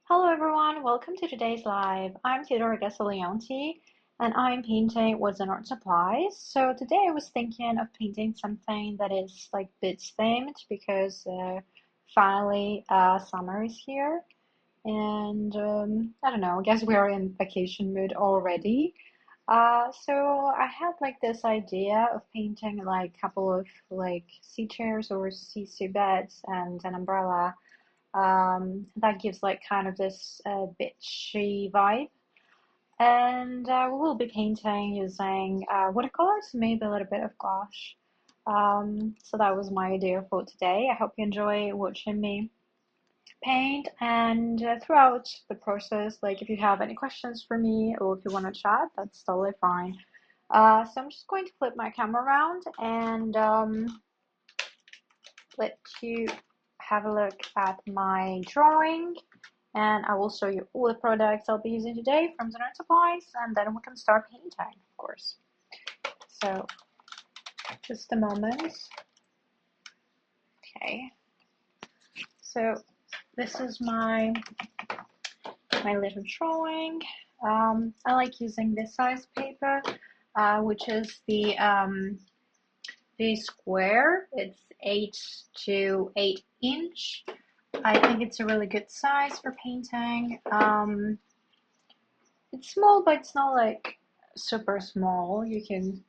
Hello everyone, welcome to today's live. I'm Theodora Gasolianti and I'm painting with Zenart Supplies. So today I was thinking of painting something that is like beach themed because finally summer is here and I don't know, I guess we are in vacation mood already. So I had like this idea of painting like a couple of like sea chairs or sea beds and an umbrella that gives like kind of this beachy vibe. And we will be painting using watercolors, maybe a little bit of gouache. So that was my idea for today. I hope you enjoy watching me paint and throughout the process, like if you have any questions for me or if you want to chat, that's totally fine. So I'm just going to flip my camera around and let you have a look at my drawing, and I will show you all the products I'll be using today from Zenart Supplies, and then we can start painting, of course. So, just a moment. Okay. So, this is my little drawing. I like using this size paper, which is the square. It's 8 to 8 inch. I think it's a really good size for painting. It's small, but it's not like super small. You can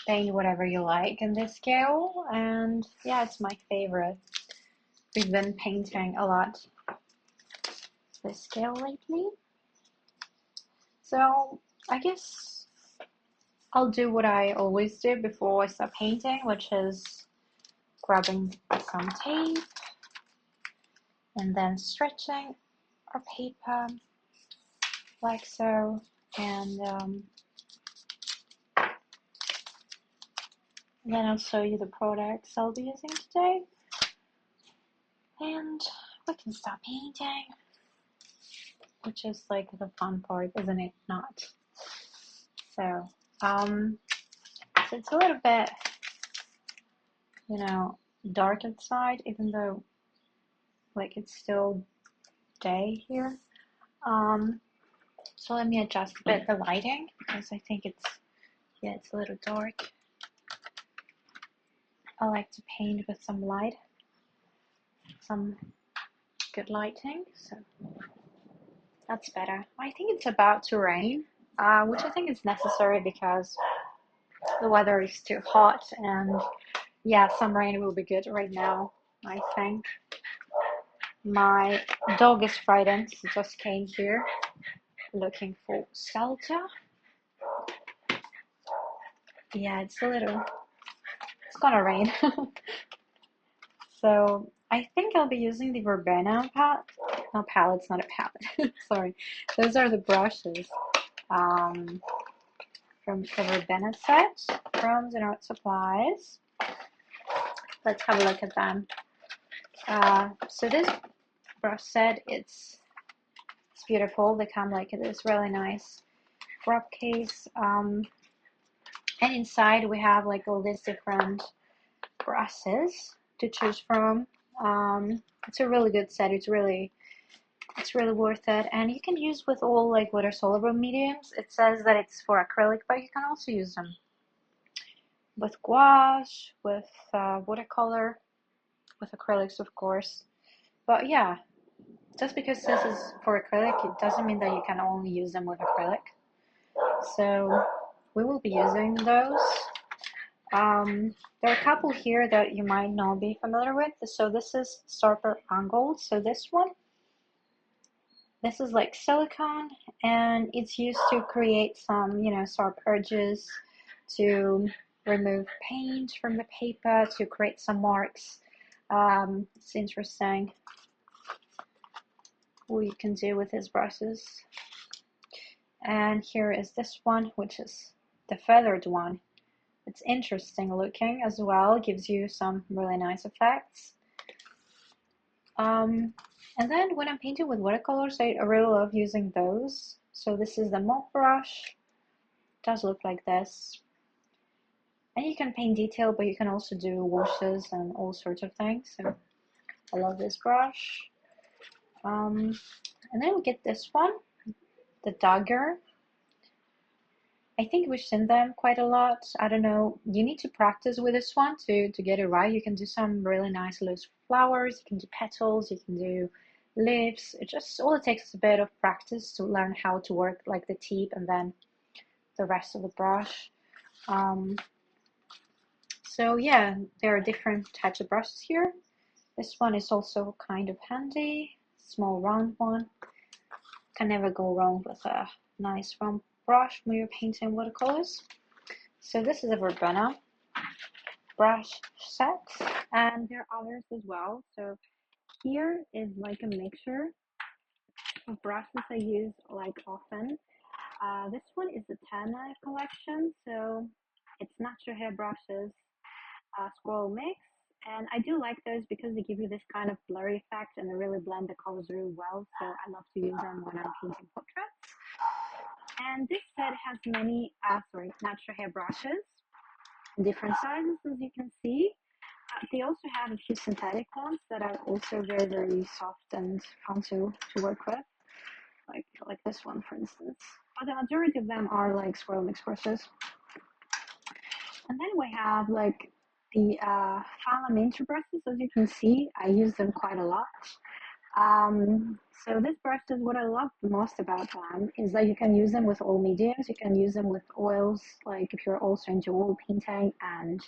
paint whatever you like in this scale, and yeah, it's my favorite. We've been painting a lot this scale lately. So I guess I'll do what I always do before I start painting, which is grabbing some tape and then stretching our paper like so, and then I'll show you the products I'll be using today, and we can start painting, which is like the fun part, isn't it? Not. So, so it's a little bit, dark outside, even though like it's still day here. So let me adjust a bit the lighting because I think it's a little dark. I like to paint with some light, some good lighting, so that's better. I think it's about to rain, which I think is necessary because the weather is too hot, and yeah, some rain will be good right now, I think. My dog is frightened. He just came here looking for shelter. Yeah, it's gonna rain. So I think I'll be using the verbena palette. No, palette's not a palette. Sorry. Those are the brushes from the verbena set from Zenart Supplies. Let's have a look at them. So this brush set, it's beautiful. They come like this really nice wrap case, and inside we have like all these different brushes to choose from. It's a really good set. It's really worth it, and you can use with all like water soluble mediums. It says that it's for acrylic, but you can also use them with gouache, with watercolor, with acrylics, of course. But yeah, just because this is for acrylic, it doesn't mean that you can only use them with acrylic. So we will be using those. There are a couple here that you might not be familiar with. So this is sharper angled. So this is like silicone, and it's used to create some, sharp edges, to remove paint from the paper, to create some marks. It's interesting what you can do with these brushes. And here is this one, which is the feathered one. It's interesting looking as well, gives you some really nice effects. And then when I'm painting with watercolors, I really love using those. So this is the mop brush. It does look like this. And you can paint detail, but you can also do washes and all sorts of things. So I love this brush. And then we get this one, the dagger. I think we've seen them quite a lot. I don't know. You need to practice with this one to get it right. You can do some really nice loose flowers. You can do petals. You can do leaves. It just all it takes is a bit of practice to learn how to work like the tip and then the rest of the brush. Um, so yeah, there are different types of brushes here. This one is also kind of handy. Small round one. Can never go wrong with a nice round brush when you're painting watercolors. So this is a verbena brush set, and there are others as well. So here is like a mixture of brushes I use like often. This one is the Tana collection, so it's natural hair brushes, squirrel mix, and I do like those because they give you this kind of blurry effect and they really blend the colors really well. So I love to use them when I'm painting portraits. And this set has many, natural hair brushes, different sizes as you can see. They also have a few synthetic ones that are also very, very soft and fun to work with, like this one, for instance. But the majority of them are like swirl mix brushes. And then we have like the Fala Minter brushes. As you can see, I use them quite a lot. So this brush is what I love the most about them is that you can use them with all mediums. You can use them with oils, like if you're also into oil painting and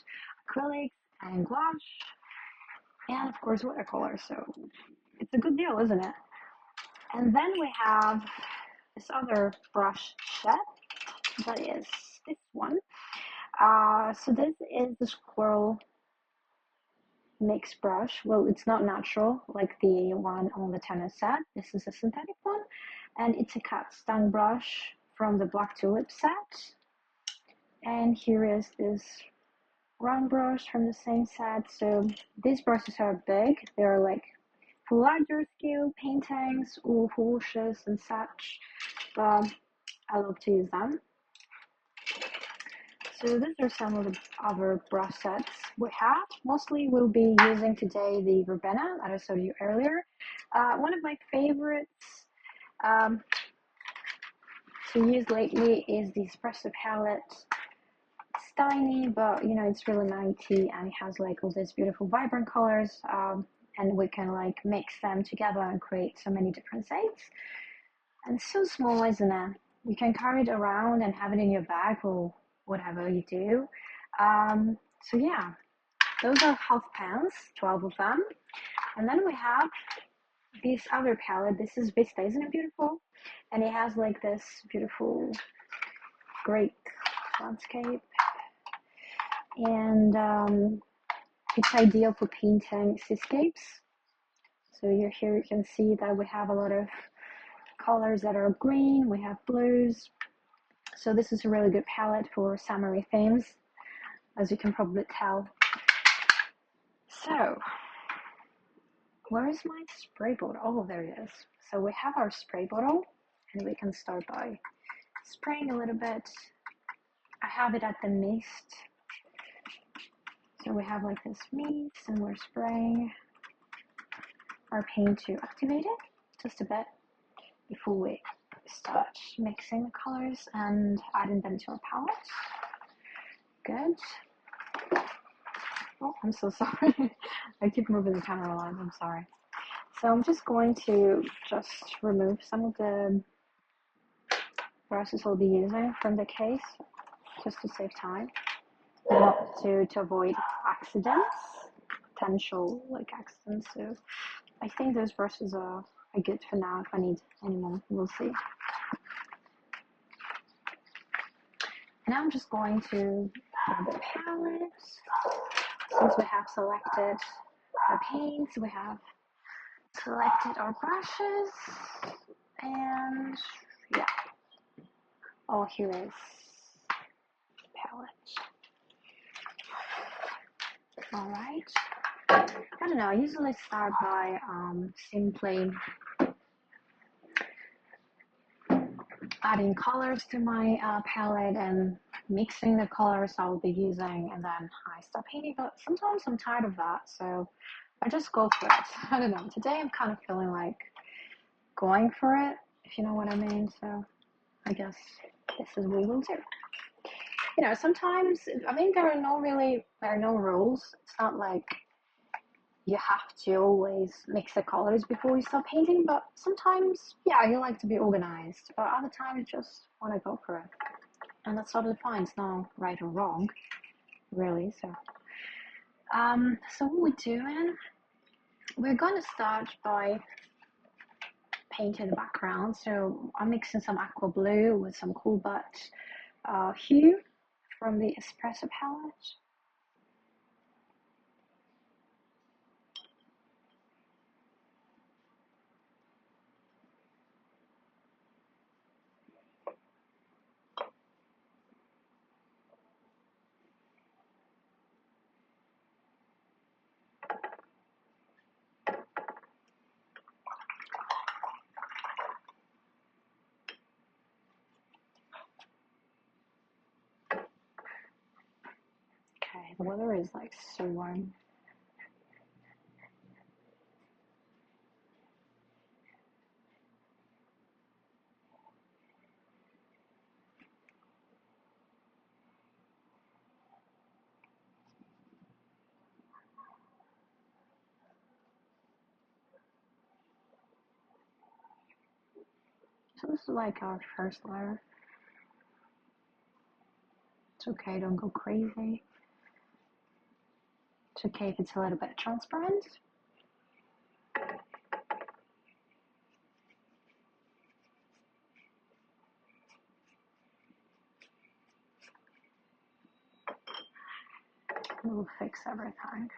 acrylics and gouache, and of course watercolor. So it's a good deal, isn't it? And then we have this other brush set that is this one. So this is the squirrel mix brush. Well, it's not natural like the one on the tennis set. This is a synthetic one, and it's a cat stang brush from the Black Tulip set. And here is this round brush from the same set. So these brushes are big. They're like for larger scale paintings or for washes and such, but I love to use them. So these are some of the other brush sets we have. Mostly we'll be using today the verbena that I showed you earlier. One of my favorites to use lately is the espresso palette. It's tiny, but you know it's really mighty, and it has like all these beautiful vibrant colors, and we can like mix them together and create so many different shades. And so small, isn't it? You can carry it around and have it in your bag or whatever you do. So yeah, those are half pans, 12 of them. And then we have this other palette. This is Vista, isn't it beautiful? And it has like this beautiful Greek landscape. And it's ideal for painting seascapes. So here you can see that we have a lot of colors that are green, we have blues. So this is a really good palette for summery themes, as you can probably tell. So, where is my spray bottle? Oh, there it is. So we have our spray bottle, and we can start by spraying a little bit. I have it at the mist. So we have like this mist, and we're spraying our paint to activate it just a bit before we start mixing the colors and adding them to our palette. Good. Oh, I'm so sorry. I keep moving the camera around. I'm sorry. So I'm just going to remove some of the brushes I'll be using from the case, just to save time, not to avoid accidents, potential like accidents. So I think those brushes are good for now. If I need any more, we'll see. And now I'm just going to grab the palette. Since we have selected our paints, we have selected our brushes, and yeah. Oh, here is the palette. All right. I don't know. I usually start by simply adding colors to my palette and mixing the colors I will be using, and then I start painting. But sometimes I'm tired of that, so I just go for it. I don't know. Today I'm kind of feeling like going for it, if you know what I mean. So I guess this is what we'll do. You know, sometimes I think there are no rules. It's not like you have to always mix the colors before you start painting, but sometimes, yeah, you like to be organized, but other times you just want to go for it. And that's totally fine. It's not right or wrong, really. So what we're doing, we're gonna start by painting the background. So I'm mixing some aqua blue with some cool butt hue from the espresso palette. Okay, the weather is like so warm. So this is like our first layer. It's okay, don't go crazy. It's okay if it's a little bit transparent. We'll fix everything.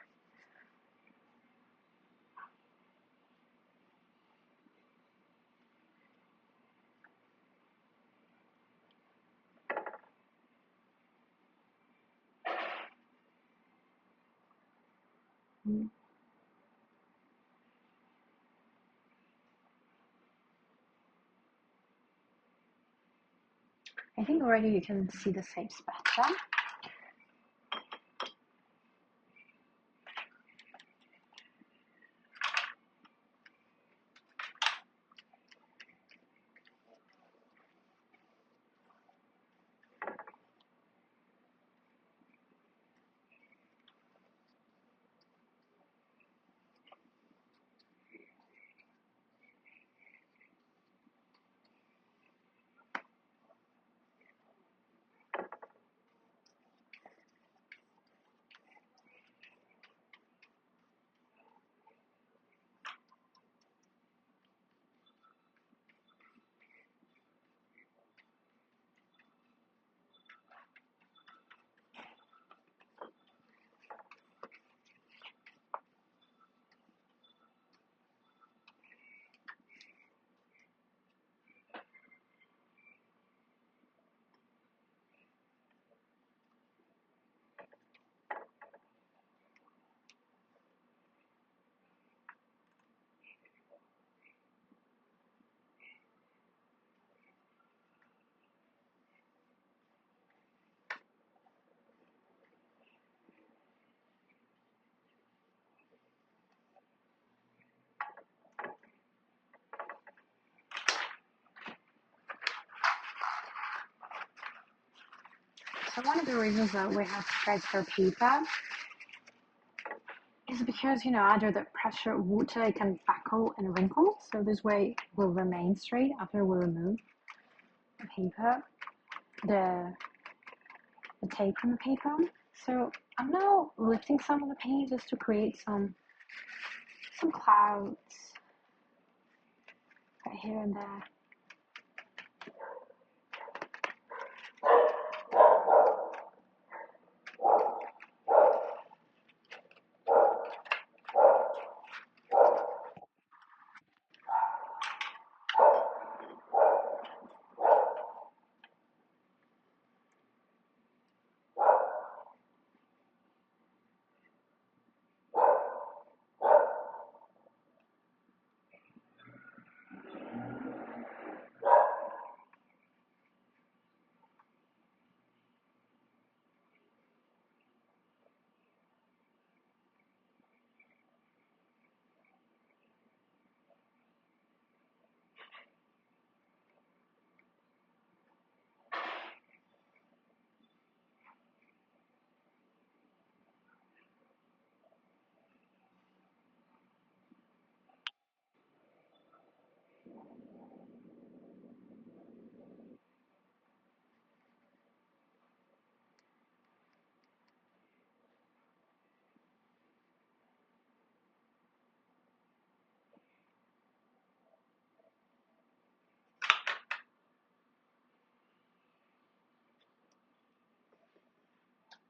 I think already you can see the shapes better. So one of the reasons that we have transfer paper is because, you know, under the pressure of water, it can buckle and wrinkle. So this way it will remain straight after we remove the paper, the tape from the paper. So I'm now lifting some of the paint just to create some clouds right here and there.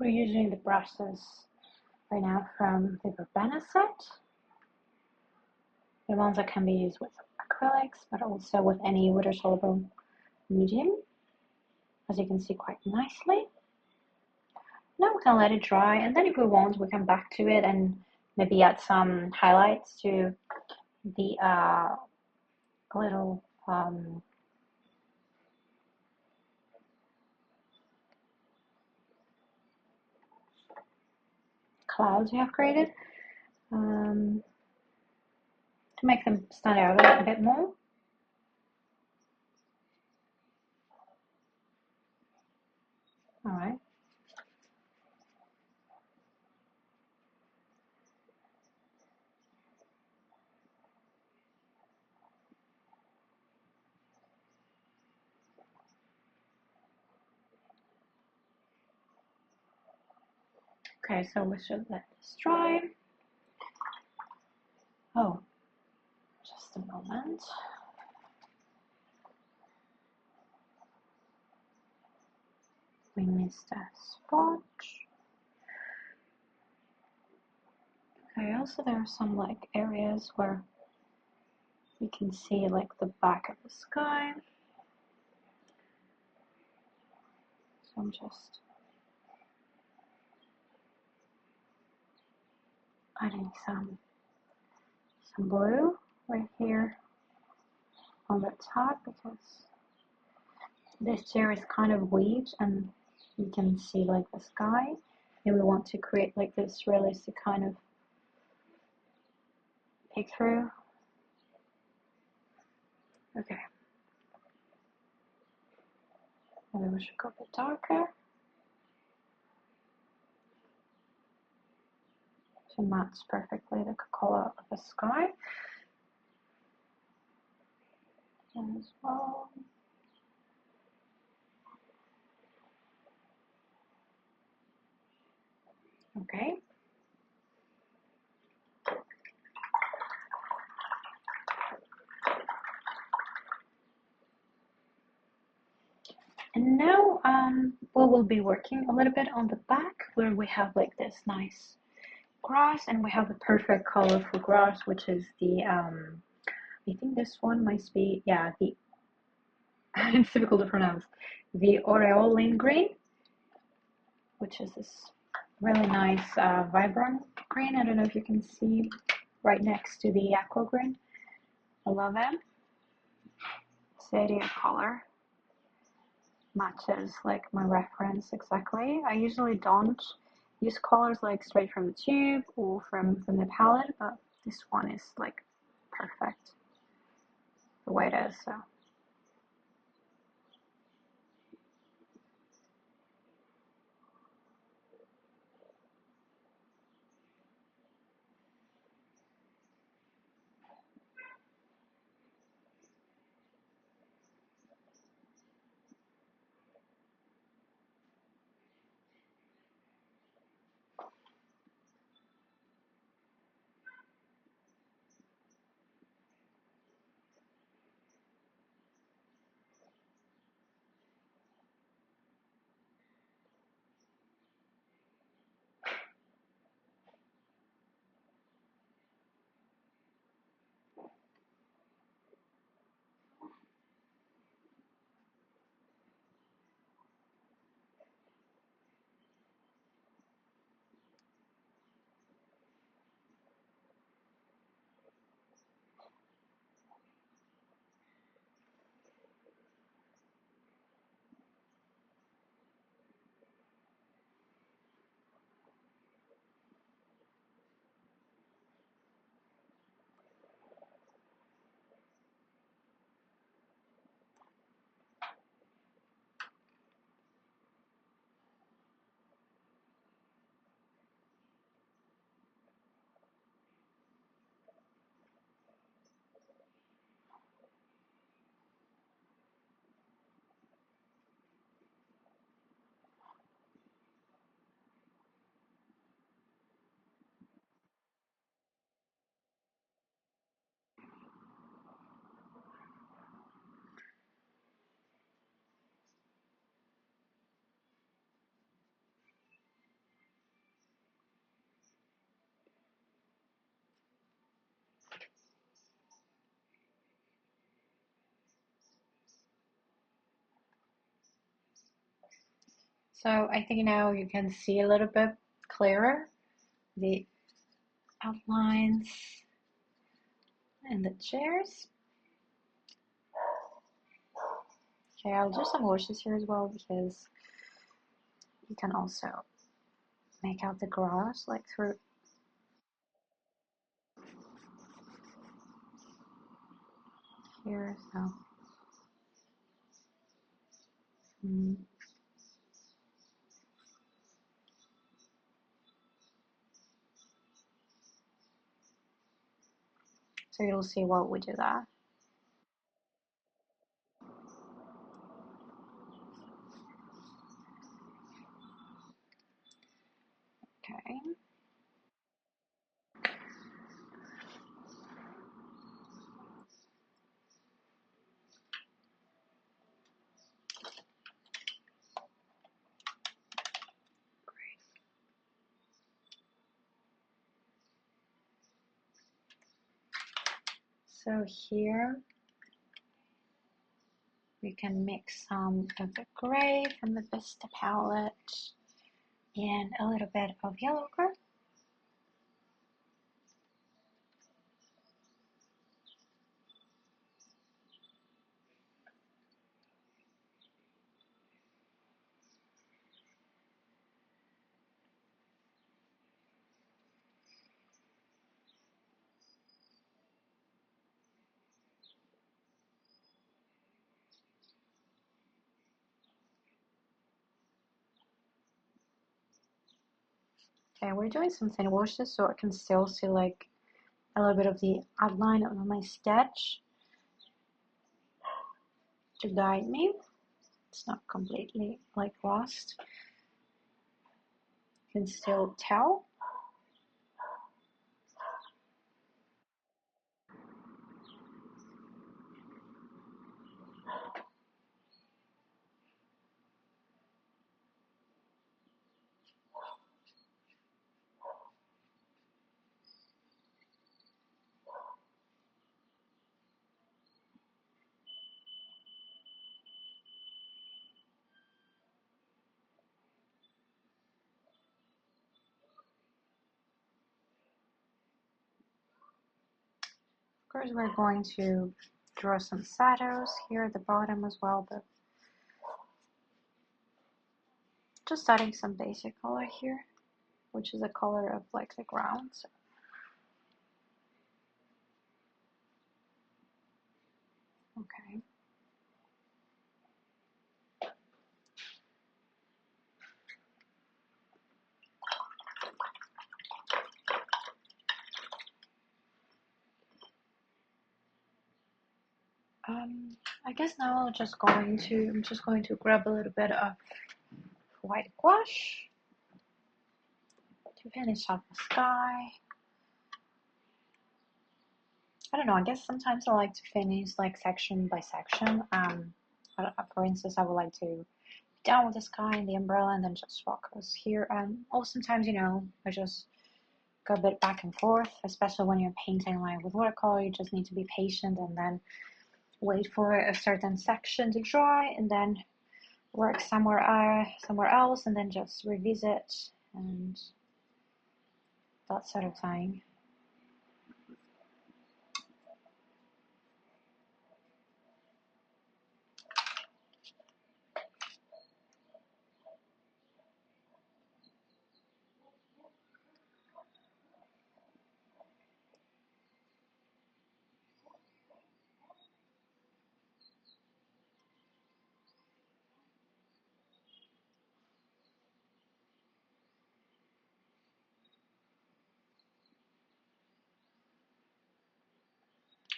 We're using the brushes right now from the Verbena set. The ones that can be used with acrylics, but also with any water-soluble medium, as you can see quite nicely. Now we can let it dry, and then if we want, we come back to it and maybe add some highlights to the little clouds we have created to make them stand out a bit more. All right. Okay, so we should let this dry. Oh, just a moment. We missed a spot. Okay, also there are some like areas where you can see like the back of the sky. So I'm just adding some blue right here on the top because this chair is kind of weaved and you can see like the sky, and we want to create like this realistic kind of peek through. Okay, maybe we should go a bit darker to match perfectly the color of the sky as well. Okay. And now we will be working a little bit on the back where we have like this nice grass, and we have the perfect colorful grass, which is the I think this one might be, yeah, the it's difficult to pronounce, the aureolin green, which is this really nice vibrant green. I don't know if you can see right next to the aqua green. I love it. Sadie color matches like my reference exactly. I usually don't use colors like straight from the tube or from the palette, but this one is like perfect the way it is. So So I think now you can see a little bit clearer the outlines and the chairs. Okay, I'll do some washes here as well because you can also make out the grass like through here. So so you'll see what we do that. Okay. So here we can mix some of the gray from the Vista palette and a little bit of yellow ochre. Okay, we're doing some thin washes so I can still see like a little bit of the outline of my sketch to guide me. It's not completely like lost. You can still tell. Of course, we're going to draw some shadows here at the bottom as well, but just adding some basic color here, which is the color of like the ground. So. Okay. I guess now I'm just going to grab a little bit of white gouache to finish off the sky. I don't know, I guess sometimes I like to finish like section by section. For instance, I would like to be down with the sky and the umbrella and then just focus here. Or sometimes, I just go a bit back and forth, especially when you're painting like with watercolor, you just need to be patient and then wait for a certain section to dry and then work somewhere else and then just revisit and that sort of thing.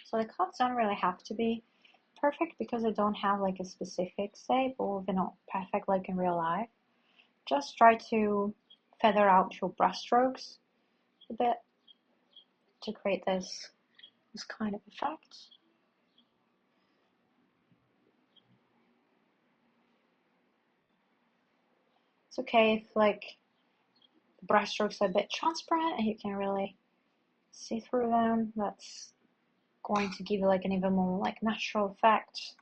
So the cuts don't really have to be perfect because they don't have like a specific shape or they're not perfect like in real life. Just try to feather out your brush strokes a bit to create this kind of effect. It's okay if like the brush strokes are a bit transparent and you can really see through them. That's going to give you like an even more like natural effect.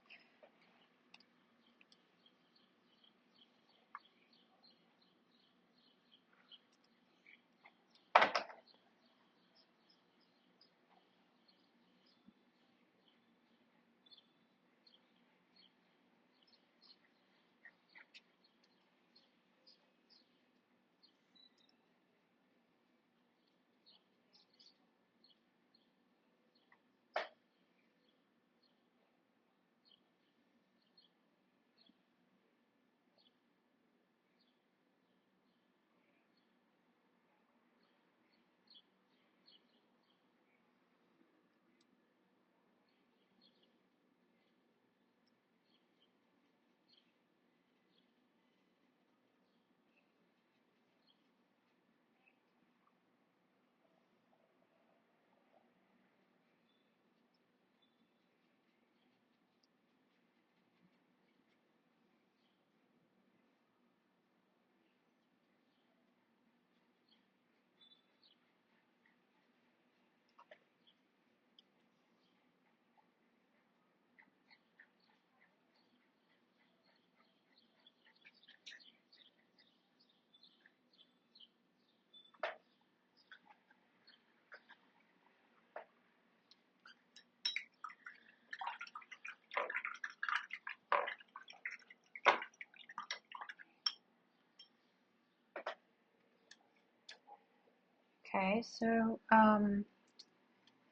Okay, so for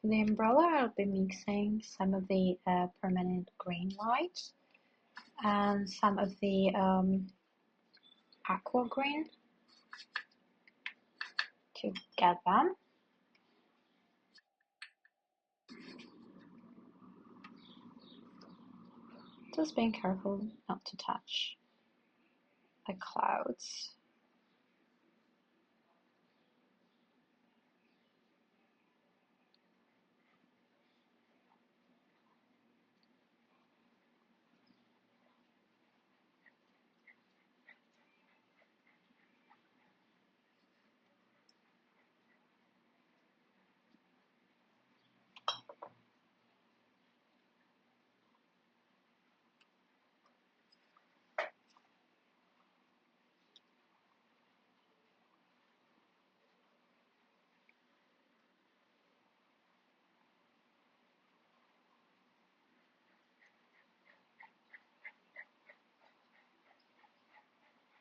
the umbrella, I'll be mixing some of the permanent green light and some of the aqua green to get them. Just being careful not to touch the clouds.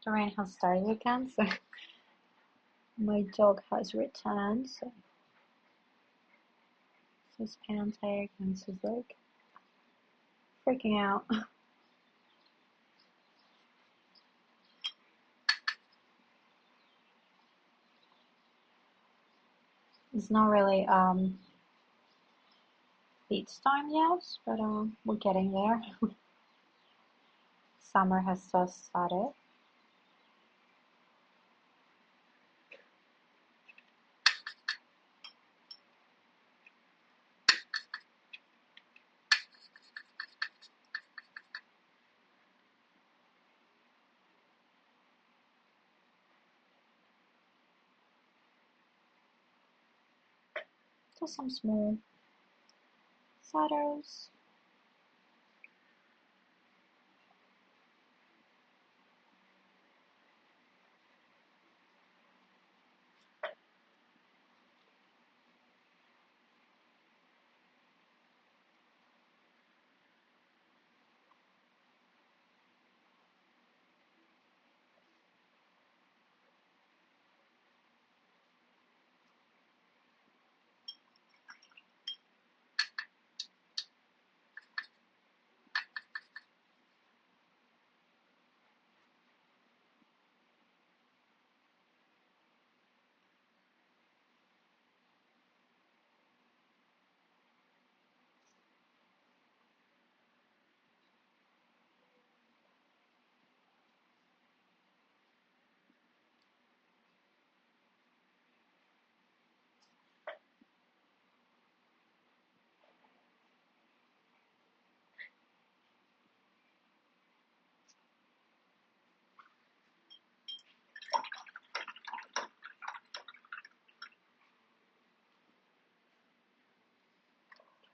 The rain has started again, so my dog has returned, so he's panting and he's like freaking out. It's not really beach time yet, but we're getting there. Summer has just started. Just some small shadows.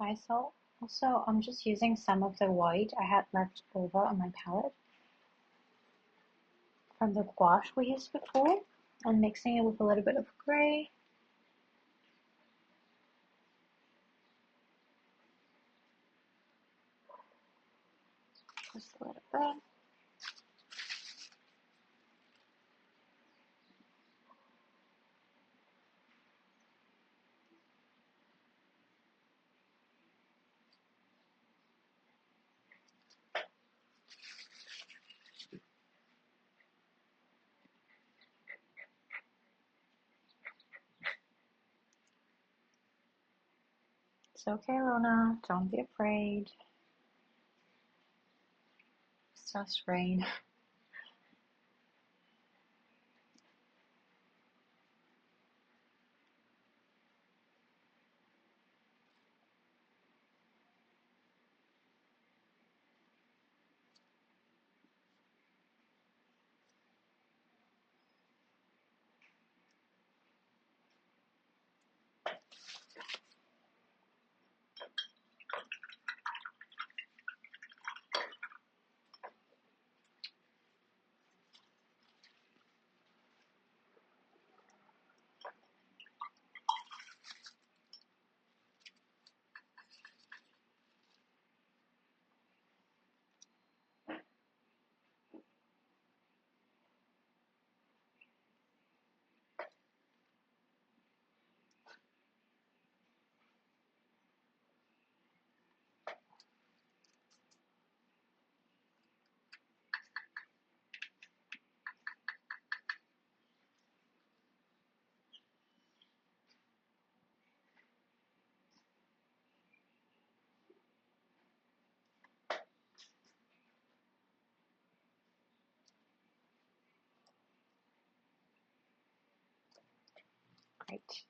Okay, so also I'm just using some of the white I had left over on my palette from the gouache we used before and mixing it with a little bit of gray. Just a little bit. It's okay, Luna. Don't be afraid. It's just rain. Great.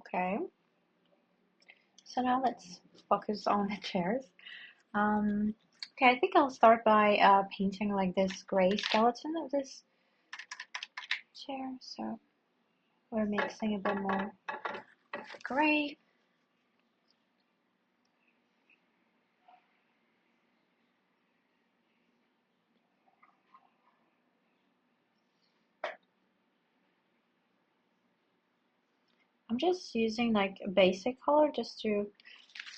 Okay. So now let's focus on the chairs. Um, okay, I think I'll start by painting like this gray skeleton of this chair. So we're mixing a bit more gray. I'm just using like a basic color just to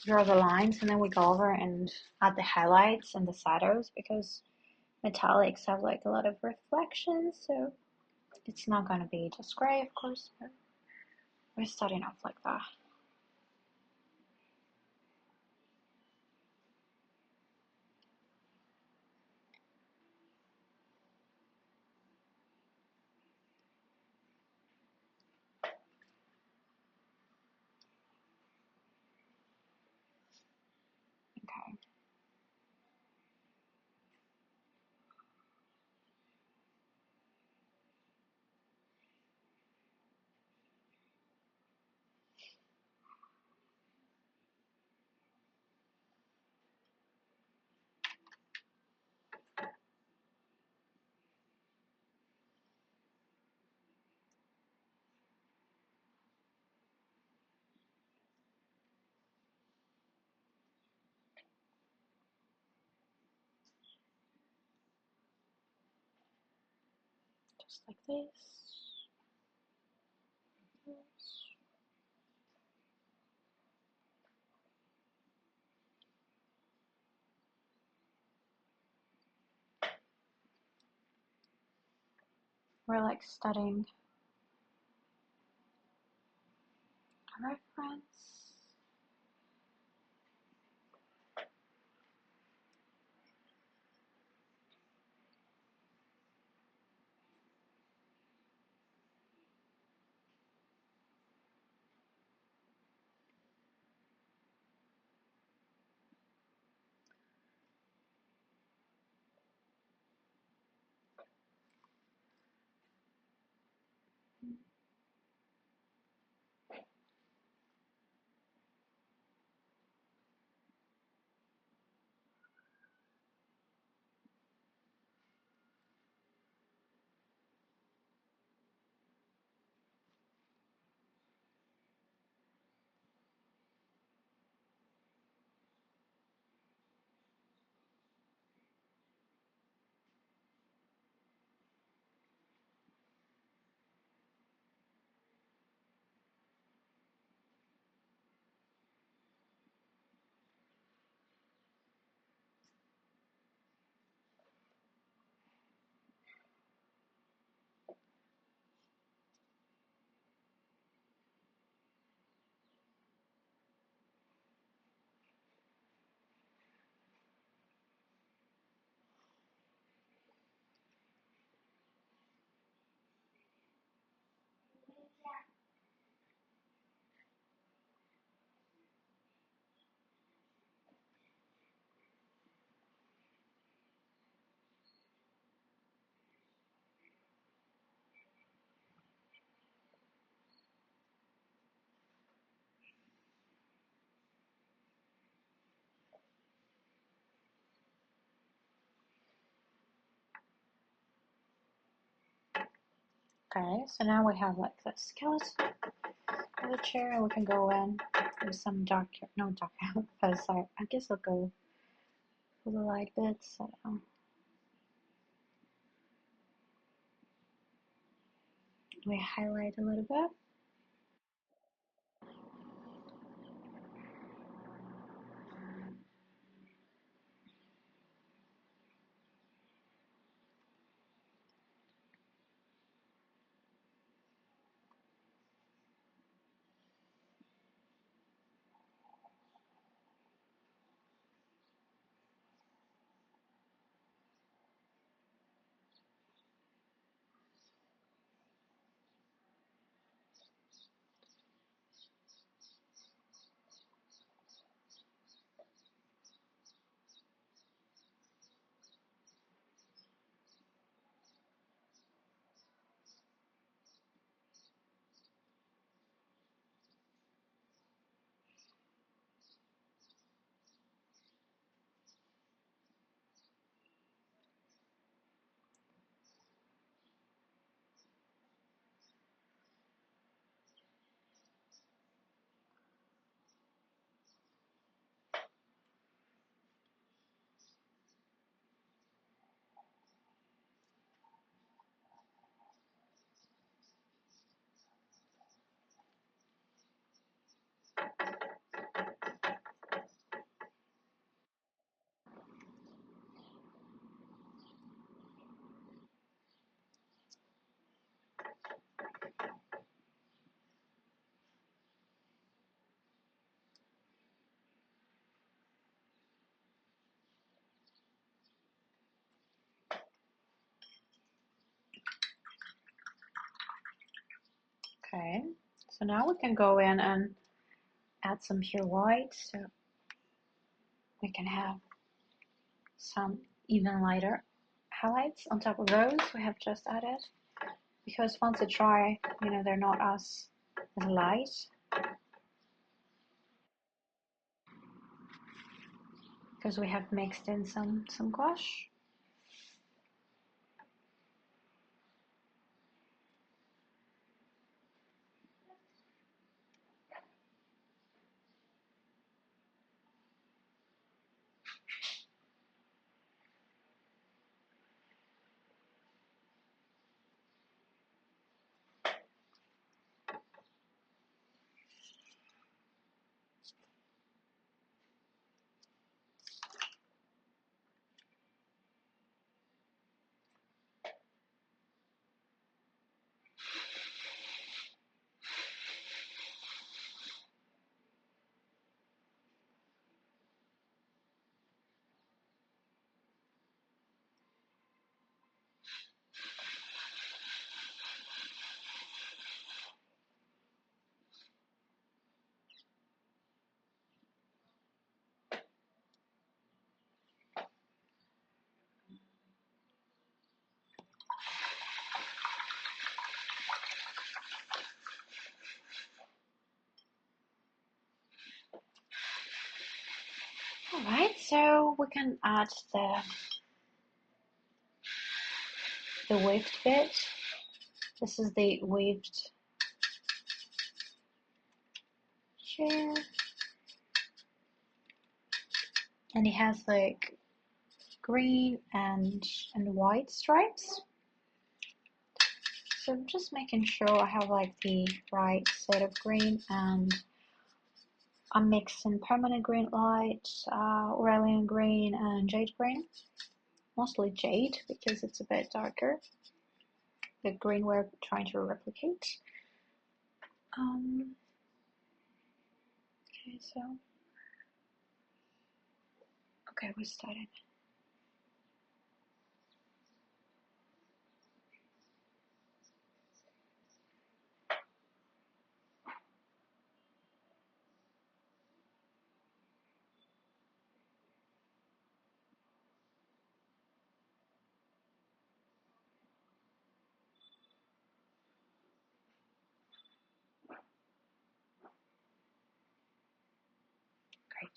draw the lines, and then we go over and add the highlights and the shadows because metallics have like a lot of reflections, so it's not going to be just gray, of course, but we're starting off like that. Okay. Just like this. We're like studying a reference. Okay, so now we have like the skeleton of the chair, and we can go in with some darker, no darker, I guess I'll go for the light bits. So, we highlight a little bit. Okay, so now we can go in and add some pure white, so we can have some even lighter highlights on top of those we have just added. Because once they dry, they're not as light, because we have mixed in some gouache. Alright, so we can add the waved bit. This is the waved chair, and it has like green and white stripes. So I'm just making sure I have like the right set of green, and I'm mixing permanent green light, Aurelian green, and jade green. Mostly jade because it's a bit darker. The green we're trying to replicate. Okay, so we started. Great.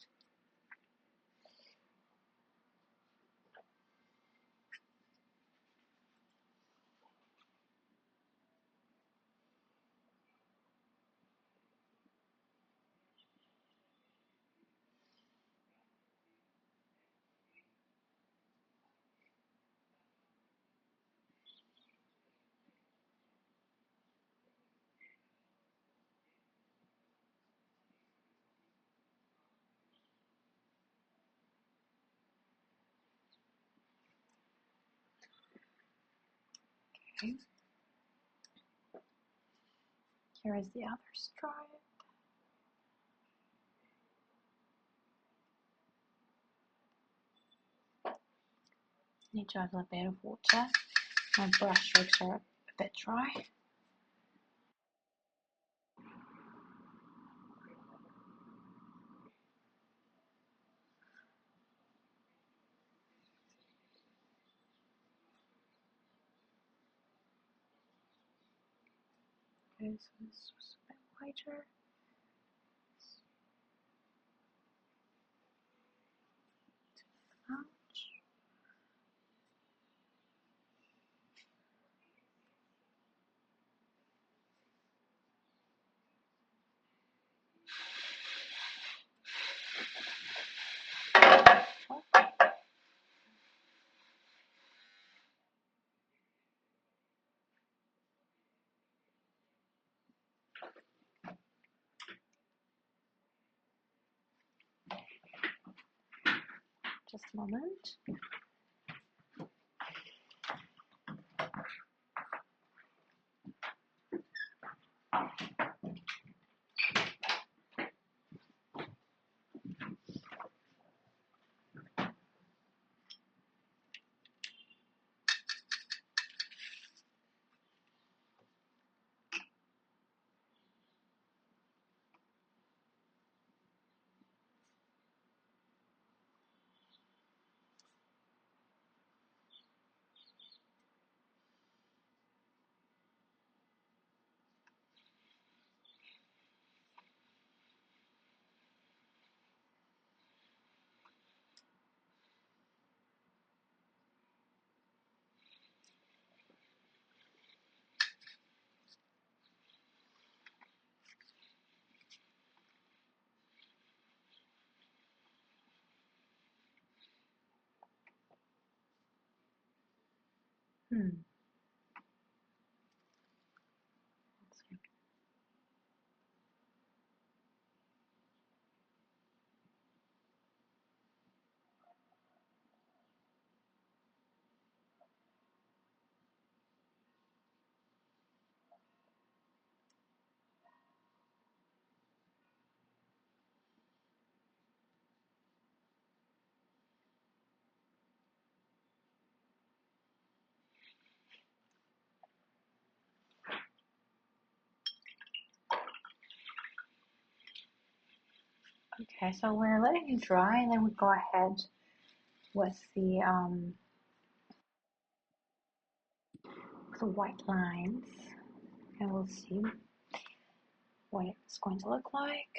Okay. Here is the other stripe. Need to add a bit of water. My brush strokes are a bit dry. Okay, so this was a bit lighter. Ouch. Just a moment. Hmm. Let's see. Okay, so we're letting it dry, and then we go ahead with the white lines, and we'll see what it's going to look like.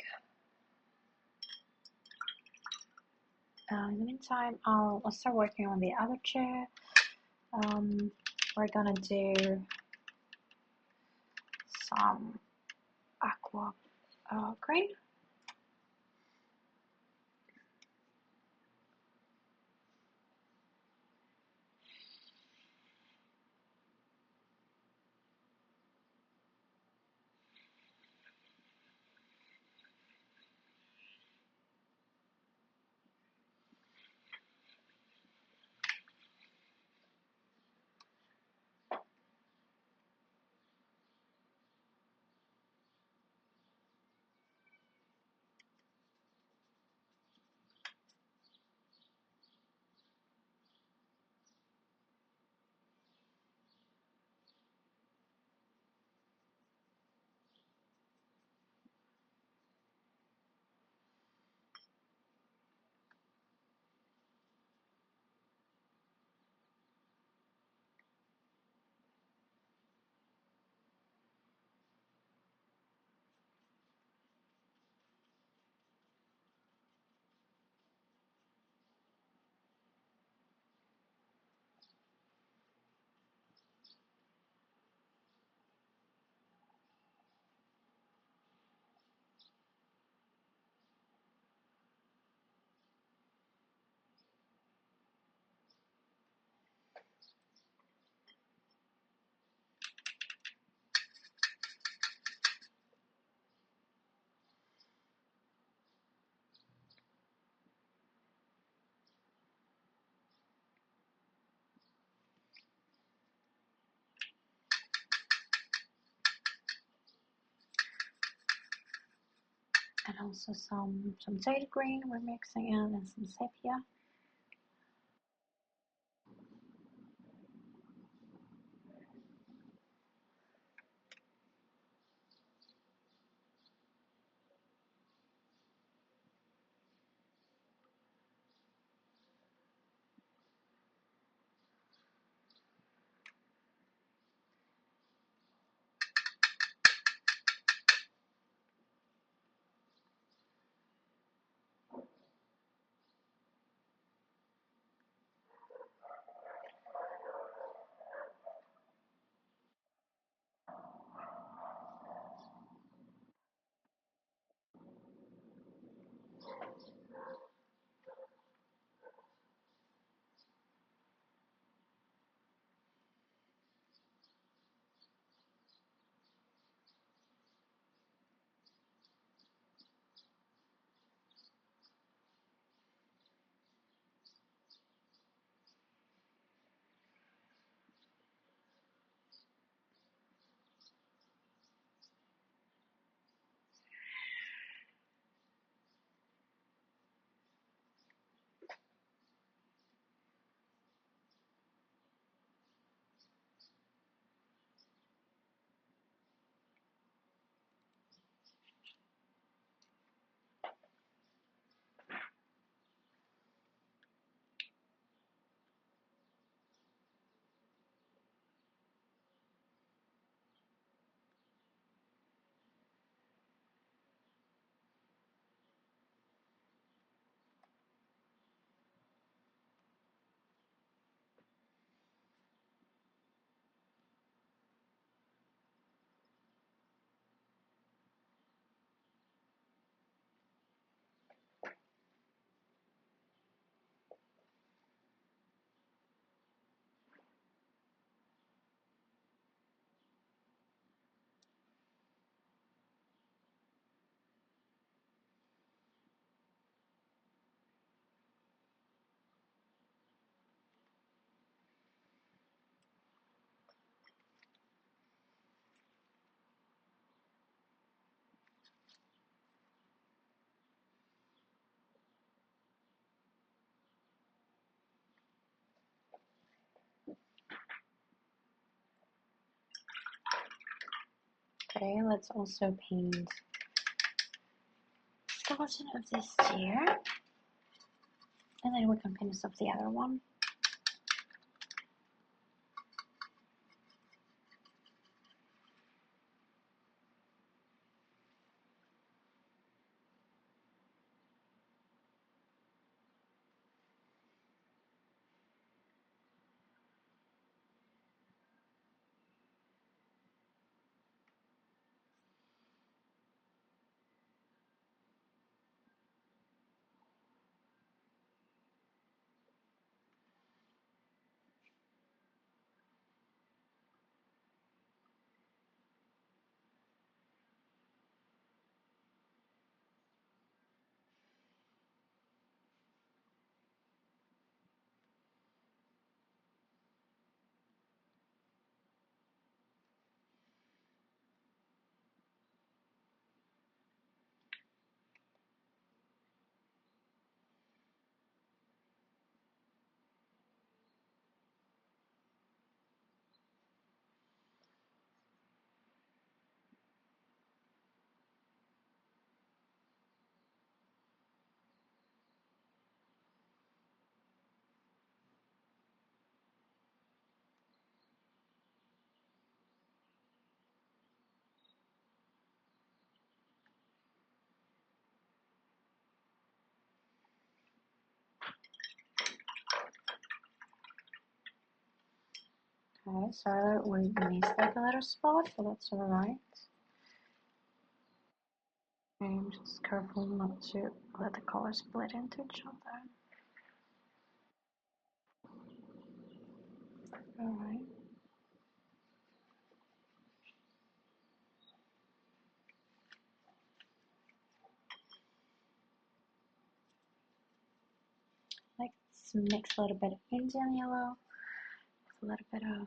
In the meantime, I'll start working on the other chair. We're gonna do some aqua green. also some jade green we're mixing in and some sepia. Okay, let's also paint the skeleton of this deer, and then we can finish off the other one. Okay, so we missed like a little spot, but that's alright. I'm just careful not to let the colors split into each other. Alright. Let's mix a little bit of Indian yellow with a little bit of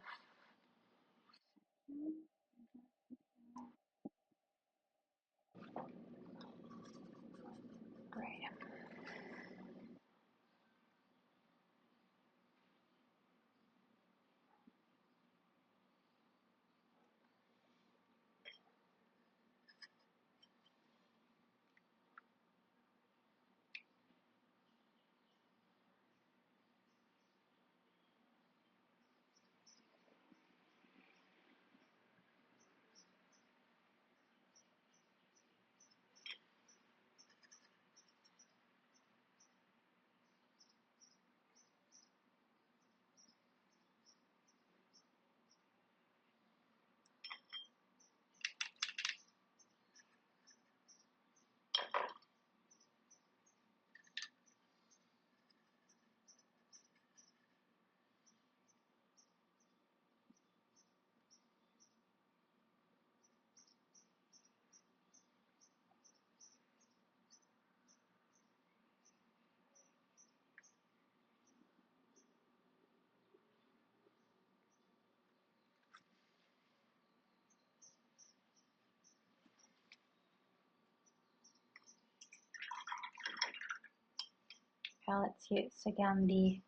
Okay, let's use again the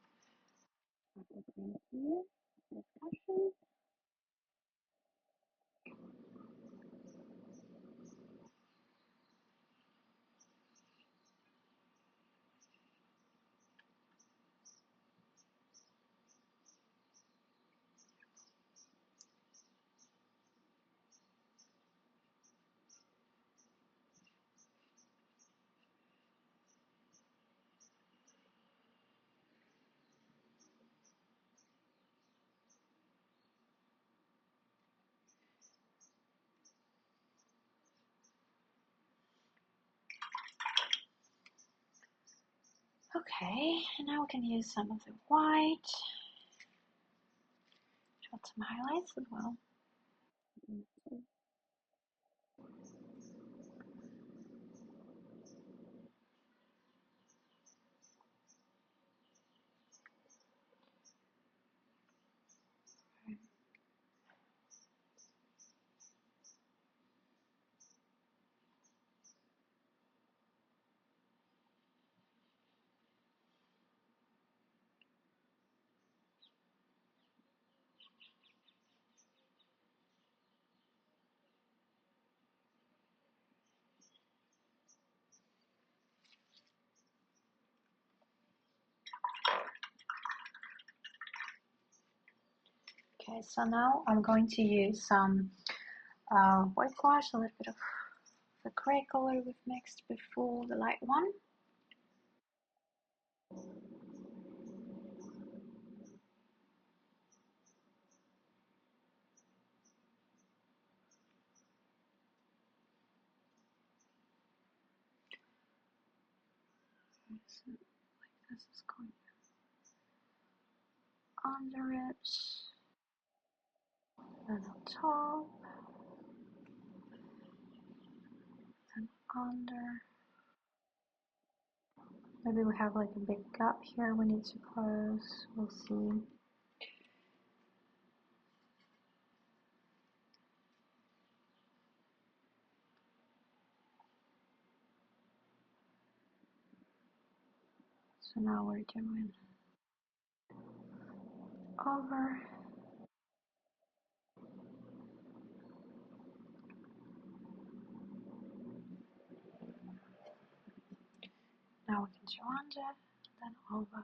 discussion. Okay, and now we can use some of the white. Add some highlights as well. Okay, so now I'm going to use some white gouache, a little bit of the gray color we've mixed before, the light one. So, like this is going under it, then on top, then under. Maybe we have like a big gap here we need to close, we'll see. So now we're doing over. Now we can do under, then over.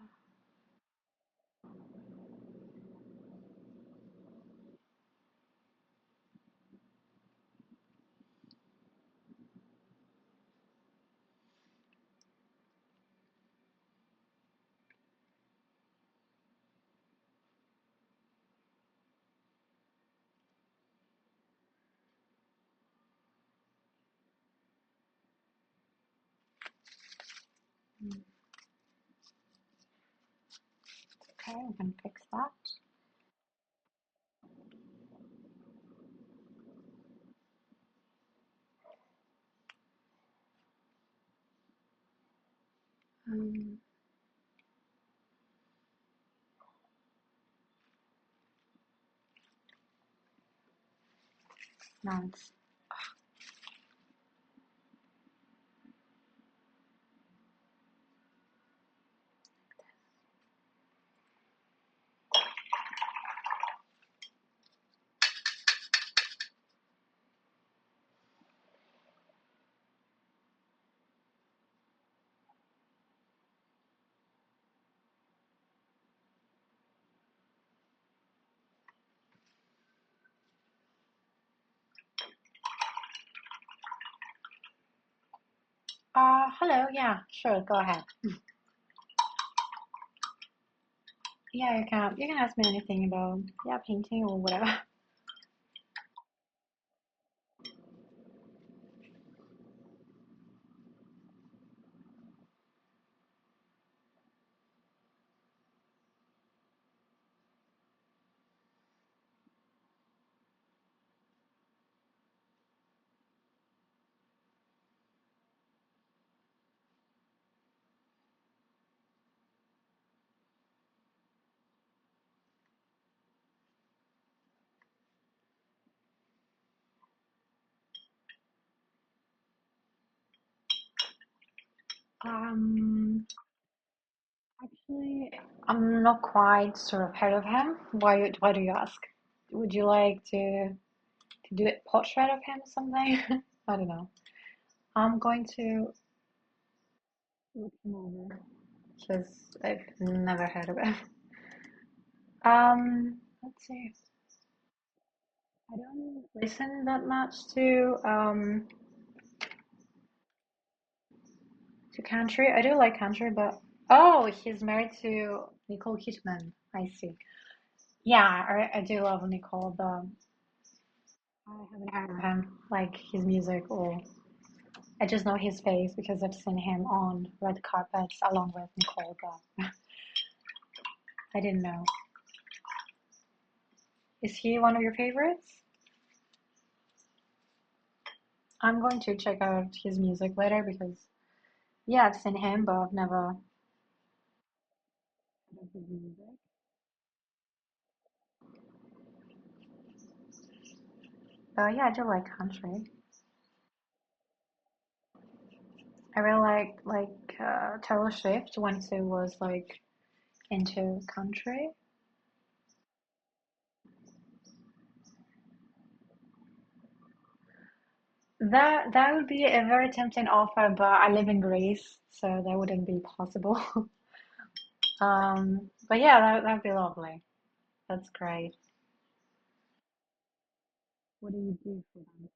Okay, we can fix that. Um, Now it's hello, yeah, sure, go ahead. Yeah, you can ask me anything about painting or whatever. Actually, I'm not quite sort of heard of him. Why do you ask? Would you like to do a portrait of him or something? I don't know. I'm going to look him over because I've never heard of him. Let's see. I don't listen that much to country. I do like country, but oh, he's married to Nicole Kidman. I see. Yeah, I do love Nicole, but I haven't heard of him, like his music, or I just know his face because I've seen him on red carpets along with Nicole, but I didn't know. Is he one of your favorites? I'm going to check out his music later because yeah, I've seen him, but I've never heard of his music. But yeah, I do like country. I really like Taylor Swift when she was like into country. That would be a very tempting offer, but I live in Greece, so that wouldn't be possible. But yeah, that'd be lovely. That's great. What do you do for them?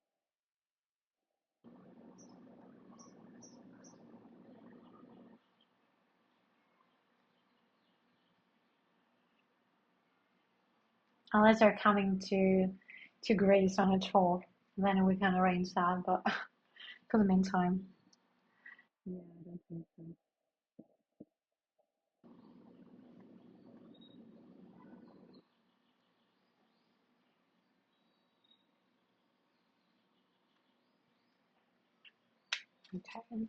Unless they're coming to Greece on a tour, then we can arrange that. But for the meantime, yeah, I don't think so. Okay.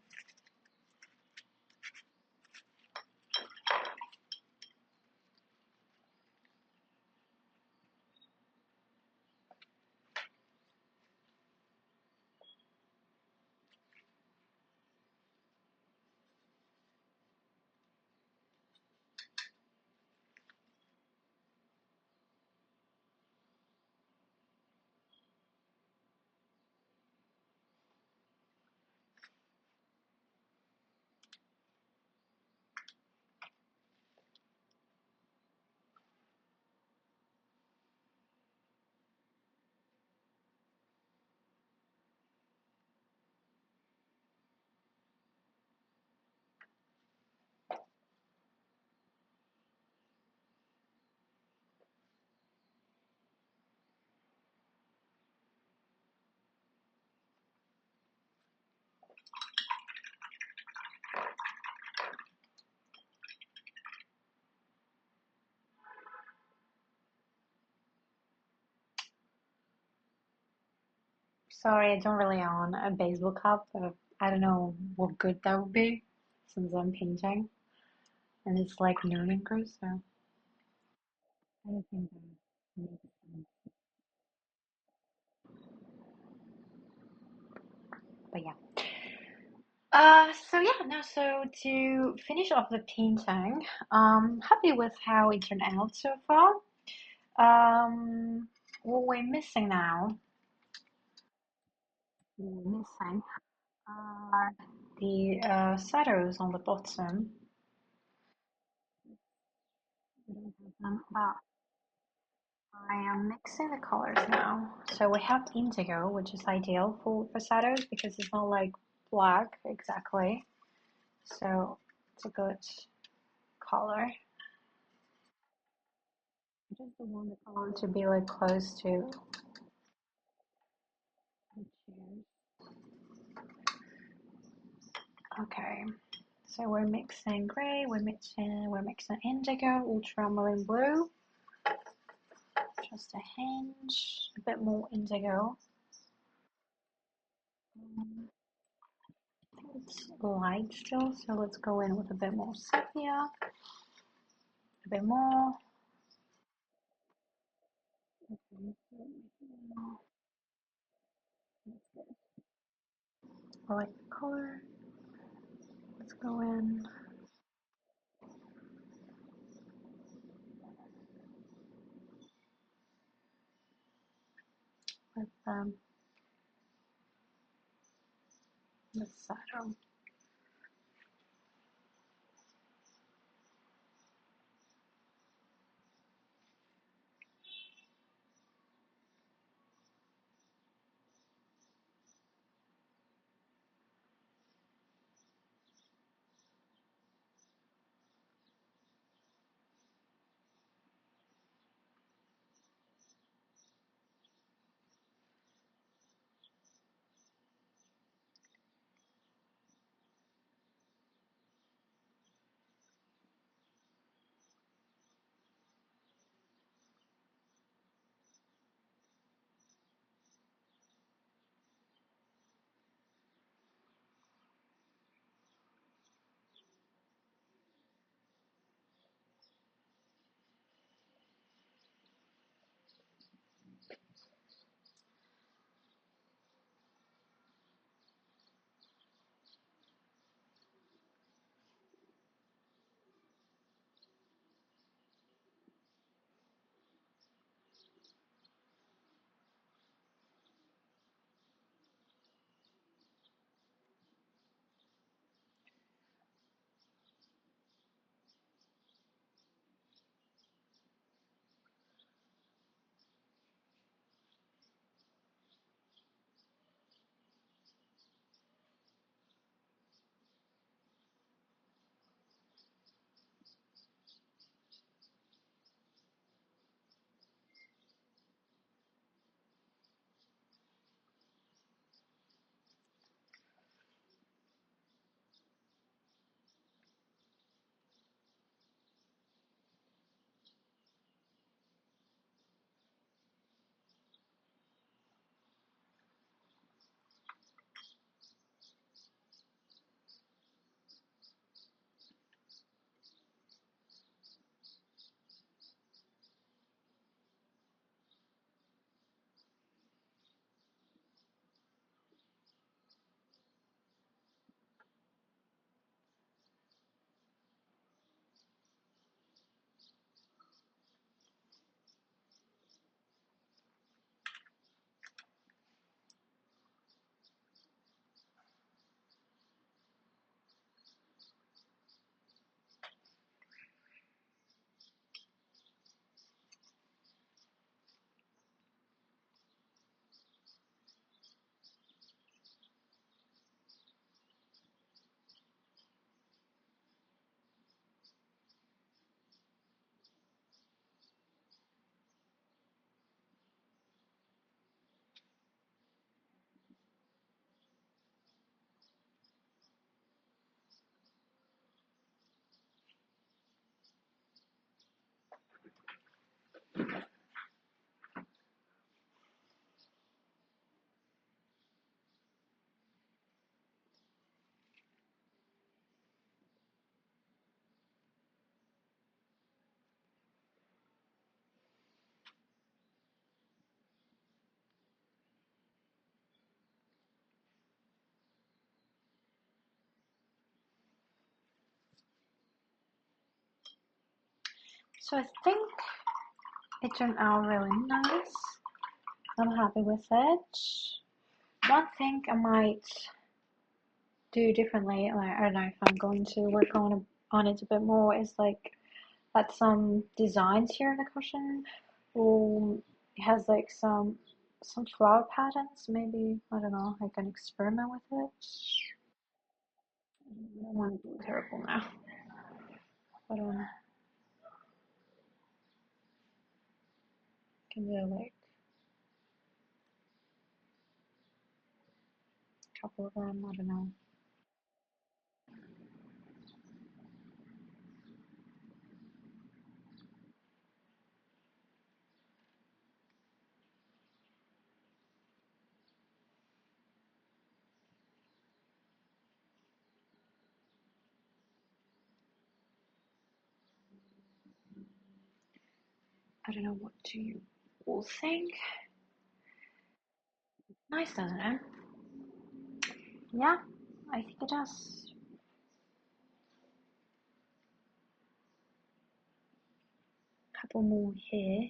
Sorry, I don't really own a baseball cap. I don't know what good that would be since I'm painting and it's like noon in Greece, so I don't think that makes sense. But yeah. So yeah, no, so to finish off the painting, happy with how it turned out so far. What we're missing now, we're missing are the shadows on the bottom. We don't have them, but I am mixing the colors now. So we have indigo, which is ideal for shadows because it's not like black exactly. So it's a good color. I just don't want the color to be like close to the chairs. Okay. So we're mixing gray, we're mixing indigo, ultramarine blue, just a hinge, a bit more indigo. Um, I think it's light still, so let's go in with a bit more sepia, a bit more. Okay, I like the color. Let's go in. with the saddle. So I think it turned out really nice. I'm happy with it. One thing I might do differently, like I don't know if I'm going to work on it a bit more, is like add some designs here in the cushion. It has like some flower patterns. Maybe I don't know. I can experiment with it. I don't want to do terrible now, but can do like a couple of them. I don't know. I don't know what do you all think. Nice, doesn't it? Yeah, I think it does. Couple more here.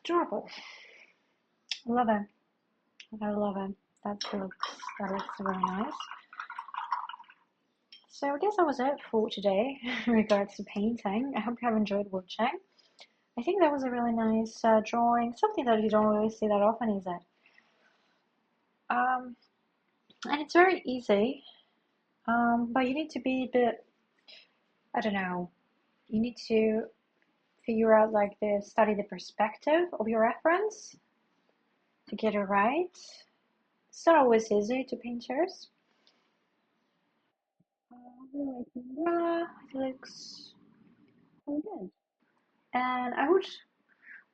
Adorable. Love it. I love it. That looks really nice. So I guess that was it for today in regards to painting. I hope you have enjoyed watching. I think that was a really nice drawing, something that you don't really see that often, is it? Um, and it's very easy, but you need to be a bit, I don't know, you need to figure out like study the perspective of your reference to get it right. It's not always easy to paint yours. Really, it looks really good. And I would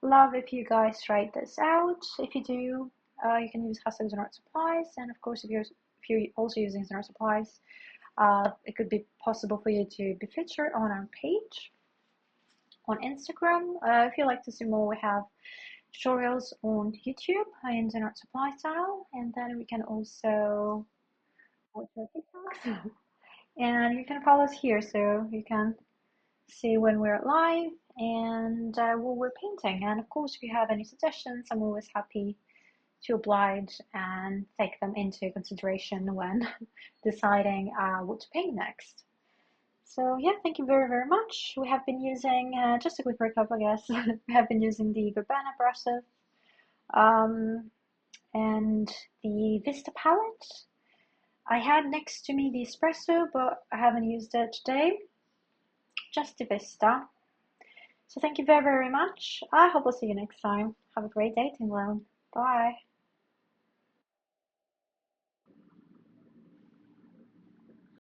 love if you guys try this out. If you do, you can use #Zenart Supplies, and of course, if you're also using Zenart Supplies, it could be possible for you to be featured on our page on Instagram. If you'd like to see more, we have tutorials on YouTube in Zenart Supplies channel, and then we can also watch our TikToks. And you can follow us here, so you can see when we're live and what we're painting. And of course, if you have any suggestions, I'm always happy to oblige and take them into consideration when deciding what to paint next. So yeah, thank you very, very much. We have been using, just a quick recap, I guess, we have been using the Verbena brushes um, and the Vista palette. I had next to me the espresso, but I haven't used it today, just the Vista. So thank you very, very much. I hope I'll see you next time. Have a great day, Timberland. Bye.